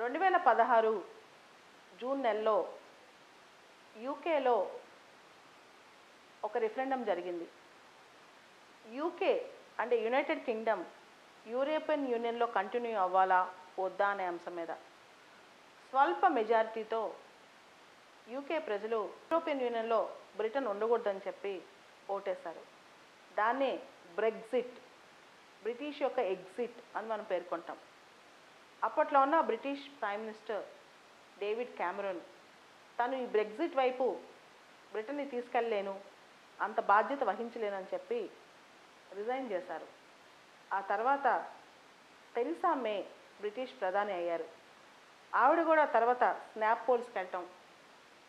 2016 June నెలలో యూకేలో ఒక రిఫరెండం జరిగింది. యూకే అంటే యునైటెడ్ కింగ్డమ్ యూరోపియన్ యూనియన్లో కంటిన్యూ అవ్వాలా వద్దా అనే అంశం మీద స్వల్ప మెజారిటీతో యూకే ప్రజలు యూరోపియన్ యూనియన్లో బ్రిటన్ ఉండకూడదని చెప్పి ఓటేశారు. దాన్నే బ్రెగ్జిట్, బ్రిటిష్ యొక్క ఎగ్జిట్ అని మనం పేర్కొంటాం. అప్పట్లో ఉన్న British prime minister David Cameron తను ఈ బ్రెగ్జిట్ వైపు బ్రిటన్ని తీసుకెళ్ళలేను, అంత బాధ్యత వహించలేనని చెప్పి రిజైన్ చేశారు. ఆ తర్వాత తెరిసా మే బ్రిటిష్ ప్రధాని అయ్యారు. ఆవిడ కూడా తర్వాత స్నాప్ పోల్స్కి వెళ్ళటం,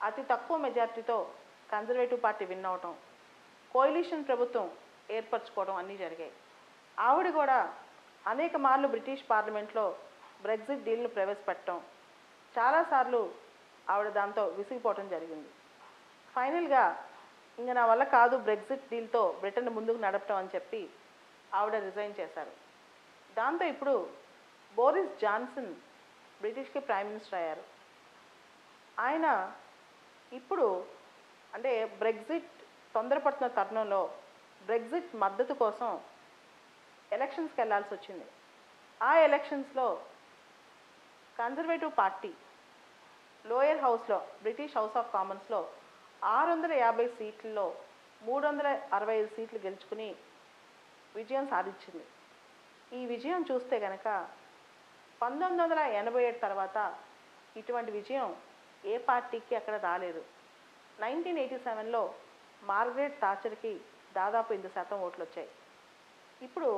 అతి తక్కువ మెజార్టీతో కన్జర్వేటివ్ పార్టీ విన్ అవటం, కోయిలిషన్ ప్రభుత్వం ఏర్పరచుకోవడం అన్నీ జరిగాయి. ఆవిడ కూడా అనేక మార్లు బ్రిటిష్ పార్లమెంట్లో బ్రెగ్జిట్ డీల్ను ప్రవేశపెట్టడం, చాలాసార్లు ఆవిడ దాంతో విసిగిపోవటం జరిగింది. ఫైనల్గా ఇంకా నా వల్ల కాదు బ్రెగ్జిట్ డీల్తో బ్రిటన్ ముందుకు నడపటం అని చెప్పి ఆవిడ రిజైన్ చేశారు. దాంతో ఇప్పుడు బోరిస్ జాన్సన్ బ్రిటిష్కి ప్రైమ్ మినిస్టర్ అయ్యారు. ఆయన ఇప్పుడు అంటే బ్రెగ్జిట్ తొందరపడుతున్న తరుణంలో బ్రెగ్జిట్ మద్దతు కోసం ఎలక్షన్స్కి వెళ్లాల్సి వచ్చింది. ఆ ఎలక్షన్స్లో కన్జర్వేటివ్ పార్టీ లోయర్ హౌస్లో బ్రిటిష్ హౌస్ ఆఫ్ కామన్స్లో 650 సీట్లలో 365 సీట్లు గెలుచుకుని విజయం సాధించింది. ఈ విజయం చూస్తే కనుక 1987 తర్వాత ఇటువంటి విజయం ఏ పార్టీకి అక్కడ రాలేదు. 1987లో మార్గరెట్ థాచర్కి దాదాపు 8% ఓట్లు వచ్చాయి. ఇప్పుడు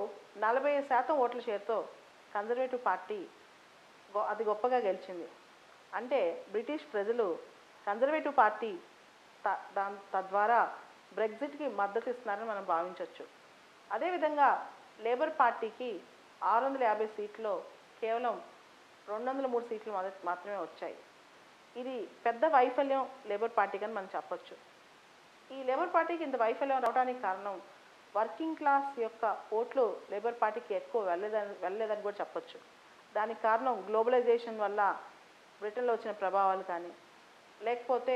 40% ఓట్ల షేర్తో కన్జర్వేటివ్ పార్టీ అది గొప్పగా గెలిచింది. అంటే బ్రిటిష్ ప్రజలు కన్జర్వేటివ్ పార్టీ తద్వారా బ్రెగ్జిట్కి మద్దతు ఇస్తున్నారని మనం భావించవచ్చు. అదేవిధంగా లేబర్ పార్టీకి 650 సీట్లో కేవలం 203 సీట్లు మాత్రమే వచ్చాయి. ఇది పెద్ద వైఫల్యం లేబర్ పార్టీకి అని మనం చెప్పొచ్చు. ఈ లేబర్ పార్టీకి ఇంత వైఫల్యం రావడానికి కారణం వర్కింగ్ క్లాస్ యొక్క ఓట్లు లేబర్ పార్టీకి ఎక్కువ వెళ్ళలేదని కూడా చెప్పొచ్చు. దానికి కారణం గ్లోబలైజేషన్ వల్ల బ్రిటన్లో వచ్చిన ప్రభావాలు కానీ, లేకపోతే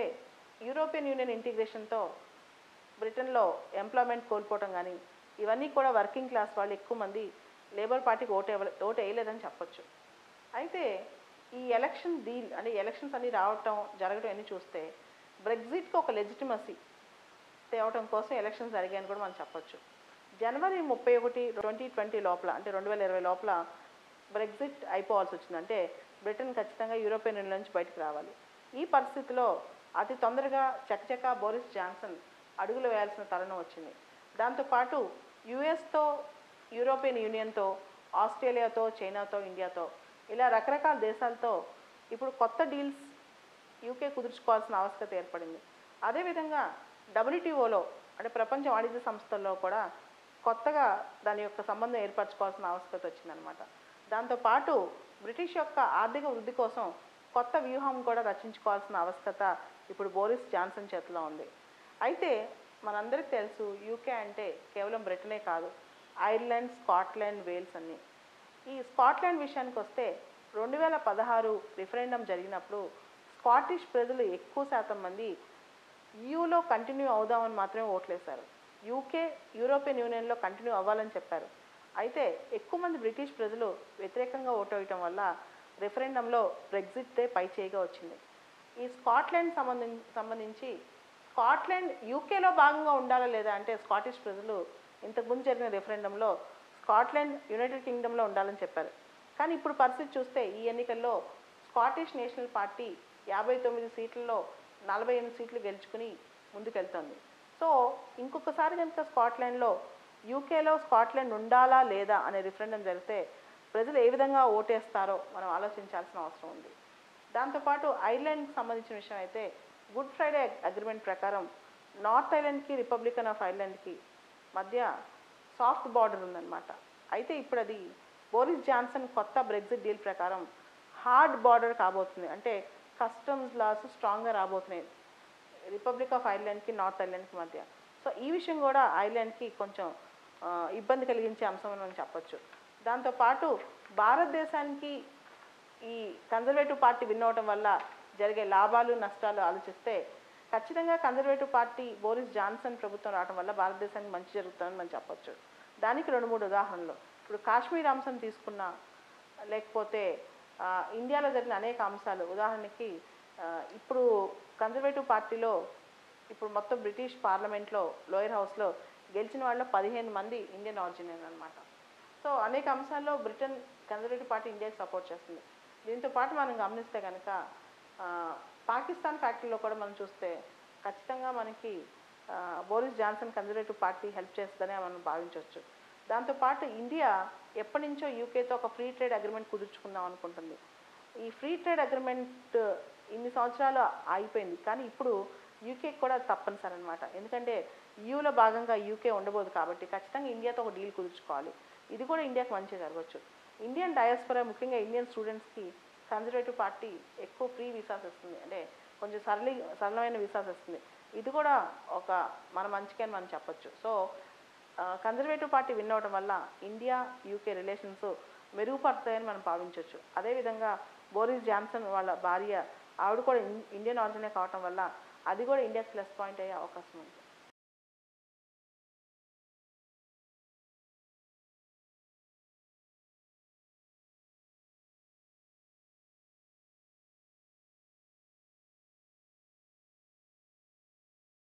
యూరోపియన్ యూనియన్ ఇంటిగ్రేషన్తో బ్రిటన్లో ఎంప్లాయ్మెంట్ కోల్పోవటం కానీ, ఇవన్నీ కూడా వర్కింగ్ క్లాస్ వాళ్ళు ఎక్కువ మంది లేబర్ పార్టీకి ఓటు వేయలేదని చెప్పొచ్చు. అయితే ఈ ఎలక్షన్ డీల్ అంటే ఎలక్షన్స్ అన్నీ జరగడం అన్నీ చూస్తే బ్రెగ్జిట్కి ఒక లెజిటిమసీ తేవటం కోసం ఎలక్షన్స్ జరిగాయని కూడా మనం చెప్పొచ్చు. జనవరి 31, 2020 లోపల అంటే 2020 లోపల బ్రెగ్జిట్ అయిపోవాల్సి వచ్చింది. అంటే బ్రిటన్ ఖచ్చితంగా యూరోపియన్ యూనియన్ నుంచి బయటకు రావాలి. ఈ పరిస్థితిలో అతి తొందరగా చకచకా బోరిస్ జాన్సన్ అడుగులు వేయాల్సిన తరుణం వచ్చింది. దాంతోపాటు యుఎస్తో, యూరోపియన్ యూనియన్తో, ఆస్ట్రేలియాతో, చైనాతో, ఇండియాతో ఇలా రకరకాల దేశాలతో ఇప్పుడు కొత్త డీల్స్ యూకే కుదుర్చుకోవాల్సిన ఆవశ్యకత ఏర్పడింది. అదేవిధంగా WTOలో అంటే ప్రపంచ వాణిజ్య సంస్థల్లో కూడా కొత్తగా దాని యొక్క సంబంధం ఏర్పరచుకోవాల్సిన ఆవశ్యకత వచ్చిందనమాట. దాంతోపాటు బ్రిటిష్ యొక్క ఆర్థిక వృద్ధి కోసం కొత్త వ్యూహం కూడా రచించుకోవాల్సిన ఆవశ్యకత ఇప్పుడు బోరిస్ జాన్సన్ చేతిలో ఉంది. అయితే మనందరికీ తెలుసు యూకే అంటే కేవలం బ్రిటనే కాదు, ఐర్లాండ్, స్కాట్లాండ్, వేల్స్ అన్నీ. ఈ స్కాట్లాండ్ విషయానికి వస్తే 2016 రిఫరెండం జరిగినప్పుడు స్కాటిష్ ప్రజలు ఎక్కువ శాతం మంది యూలో కంటిన్యూ అవుదామని మాత్రమే ఓట్లేశారు. యూకే యూరోపియన్ యూనియన్లో కంటిన్యూ అవ్వాలని చెప్పారు. అయితే ఎక్కువ మంది బ్రిటిష్ ప్రజలు వ్యతిరేకంగా ఓటు వేయటం వల్ల రిఫరెండంలో బ్రెగ్జిట్దే పై చేయిగా వచ్చింది. ఈ స్కాట్లాండ్ సంబంధించి స్కాట్లాండ్ యూకేలో భాగంగా ఉండాలా లేదా అంటే స్కాటిష్ ప్రజలు ఇంతకుముందు జరిగిన రిఫరెండంలో స్కాట్లాండ్ యునైటెడ్ కింగ్డమ్లో ఉండాలని చెప్పారు. కానీ ఇప్పుడు పరిస్థితి చూస్తే ఈ ఎన్నికల్లో స్కాటిష్ నేషనల్ పార్టీ 59 సీట్లలో 48 సీట్లు గెలుచుకుని ముందుకెళ్తుంది. సో ఇంకొకసారి కనుక స్కాట్లాండ్లో యూకేలో స్కాట్లాండ్ ఉండాలా లేదా అనే రిఫరెండం జరిగితే ప్రజలు ఏ విధంగా ఓటేస్తారో మనం ఆలోచించాల్సిన అవసరం ఉంది. దాంతోపాటు ఐర్లాండ్కి సంబంధించిన విషయం అయితే గుడ్ ఫ్రైడే అగ్రిమెంట్ ప్రకారం నార్త్ ఐర్లాండ్కి, రిపబ్లికన్ ఆఫ్ ఐర్లాండ్కి మధ్య సాఫ్ట్ బార్డర్ ఉందన్నమాట. అయితే ఇప్పుడు అది బోరిస్ జాన్సన్ కొత్త బ్రెగ్జిట్ డీల్ ప్రకారం హార్డ్ బార్డర్ కాబోతుంది. అంటే కస్టమ్స్ లాస్ స్ట్రాంగ్గా రాబోతున్నాయి రిపబ్లిక్ ఆఫ్ ఐర్లాండ్కి, నార్త్ ఐర్లాండ్కి మధ్య. సో ఈ విషయం కూడా ఐర్లాండ్కి కొంచెం ఇబ్బంది కలిగించే అంశం అని మనం చెప్పొచ్చు. దాంతోపాటు భారతదేశానికి ఈ కన్జర్వేటివ్ పార్టీ విన్ అవడం వల్ల జరిగే లాభాలు నష్టాలు ఆలోచిస్తే ఖచ్చితంగా కన్జర్వేటివ్ పార్టీ బోరిస్ జాన్సన్ ప్రభుత్వం రావడం వల్ల భారతదేశానికి మంచి జరుగుతుందని మనం చెప్పొచ్చు. దానికి 2-3 ఉదాహరణలు. ఇప్పుడు కాశ్మీర్ అంశం తీసుకున్నా, లేకపోతే ఇండియాలో జరిగిన అనేక అంశాలు. ఉదాహరణకి ఇప్పుడు కన్జర్వేటివ్ పార్టీలో ఇప్పుడు మొత్తం బ్రిటిష్ పార్లమెంట్లో లోయర్ హౌస్లో గెలిచిన వాళ్ళు 15 మంది ఇండియన్ ఆరిజిన్ అనమాట. సో అనేక అంశాల్లో బ్రిటన్ కన్జర్వేటివ్ పార్టీ ఇండియాకి సపోర్ట్ చేస్తుంది. దీంతో పాటు మనం గమనిస్తే కనుక పాకిస్తాన్ ఫ్యాక్టరీలో కూడా మనం చూస్తే ఖచ్చితంగా మనకి Boris Johnson Conservative party help చేస్తుందనే మనం భావించవచ్చు. దాంతోపాటు ఇండియా ఎప్పటి నుంచో యూకేతో ఒక ఫ్రీ ట్రేడ్ అగ్రిమెంట్ కుదుర్చుకుందాం అనుకుంటుంది. ఈ ఫ్రీ ట్రేడ్ అగ్రిమెంట్ ఇన్ని సంవత్సరాలు ఆగిపోయింది, కానీ ఇప్పుడు యూకే కూడా తప్పనిసరి అనమాట. ఎందుకంటే యూలో భాగంగా యూకే ఉండబోదు కాబట్టి ఖచ్చితంగా ఇండియాతో ఒక డీల్ కుదుర్చుకోవాలి. ఇది కూడా ఇండియాకి మంచి జరగవచ్చు. ఇండియన్ డయాస్పొరా, ముఖ్యంగా ఇండియన్ స్టూడెంట్స్కి కన్జర్వేటివ్ పార్టీ ఎక్కువ ఫ్రీ వీసాస్ ఇస్తుంది, అంటే కొంచెం సరళమైన వీసాస్ ఇస్తుంది. ఇది కూడా ఒక మన మంచికే అని మనం చెప్పొచ్చు. సో కన్జర్వేటివ్ పార్టీ విన్ అవడం వల్ల ఇండియా యూకే రిలేషన్స్ మెరుగుపడతాయని మనం భావించవచ్చు. అదేవిధంగా బోరిస్ జాన్సన్ వాళ్ళ భార్య, ఆవిడ కూడా ఇండియన్ ఆరిజినే కావటం వల్ల అది కూడా ఇండియాకి ప్లస్ పాయింట్ అయ్యే అవకాశం ఉంది.